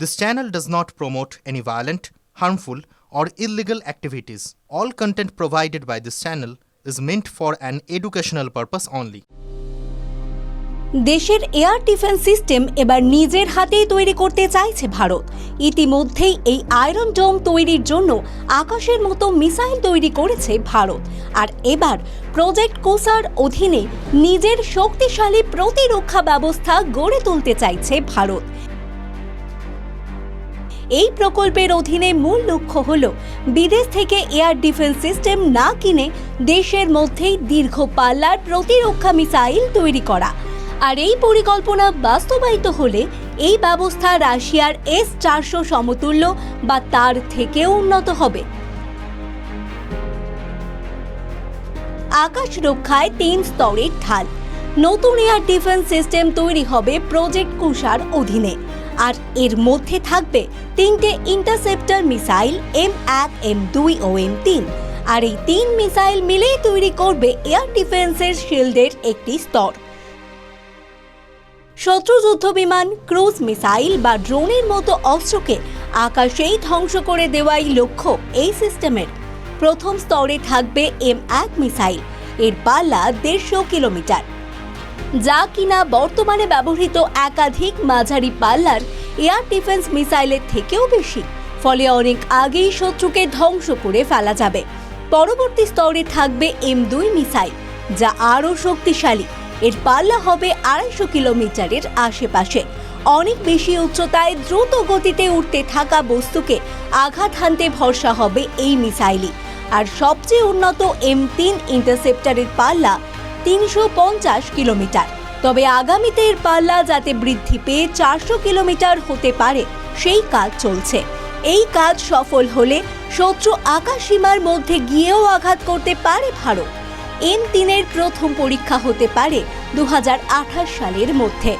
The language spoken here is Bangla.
This channel does not promote any violent, harmful, or illegal activities. All content provided by this channel is meant for an educational purpose only. দেশের এয়ার ডিফেন্স সিস্টেম এবার নিজের হাতেই তৈরি করতে চাইছে ভারত। ইতিমধ্যেই এই আয়রন ডোম তৈরির জন্য আকাশের মতো মিসাইল তৈরি করেছে ভারত। আর এবার প্রজেক্ট কুসার অধীনে নিজের শক্তিশালী প্রতিরক্ষা ব্যবস্থা গড়ে তুলতে চাইছে ভারত। এই প্রকল্পের অধীনে মূল লক্ষ্য হল বিদেশ থেকে এয়ার ডিফেন্স সিস্টেম না কিনে দেশের মধ্যেই দীর্ঘ পাল্লার প্রতিরক্ষা মিসাইল তৈরি করা। আর এই পরিকল্পনা বাস্তবায়িত হলে এই ব্যবস্থা রাশিয়ার S-400 সমতুল্য বা তার থেকেও উন্নত হবে। আকাশ রক্ষায় 3 স্তরের ঢাল। নতুন এয়ার ডিফেন্স সিস্টেম তৈরি হবে প্রজেক্ট কুসার অধীনে। আর এর মধ্যে থাকবে 3টে ইন্টারসেপ্টর মিসাইল M1, M2 ও M3। আর এই 3 মিসাইল মিলেই তৈরি করবে এয়ার ডিফেন্সের শিল্ডের একটি স্তর। শত্রু যুদ্ধ বিমান, ক্রুজ মিসাইল বা ড্রোনের মতো অস্ত্রকে আকাশেই ধ্বংস করে দেওয়াই লক্ষ্য এই সিস্টেমের। প্রথম স্তরে থাকবে M1 মিসাইল। এর পাল্লা 150 কিলোমিটার, যা কিনা বর্তমানে ব্যবহৃত একাধিক মাঝারি পাল্লার এয়ার ডিফেন্স মিসাইলের থেকেও বেশি। ফলে অনেক আগেই শত্রুকে ধ্বংস করে ফেলা যাবে। পরবর্তী স্তরে থাকবে M2 মিসাইল, যা আরও শক্তিশালী। এর পাল্লা হবে 250 কিলোমিটারের আশেপাশে। অনেক বেশি উচ্চতায় দ্রুত গতিতে উঠতে থাকা বস্তুকে আঘাত হানতে ভরসা হবে এই মিসাইলই। আর সবচেয়ে উন্নত M3 ইন্টারসেপ্টরের পাল্লা 350 কিলোমিটার। তবে আগামীতে এর পাল্লা যাতে বৃদ্ধি পেয়ে 400 কিলোমিটার হতে পারে সেই কাজ চলছে। এই কাজ সফল হলে শত্রু আকাশ সীমার মধ্যে গিয়েও আঘাত করতে পারে ভারত। M3 এর প্রথম পরীক্ষা হতে পারে 2028 সালের মধ্যে।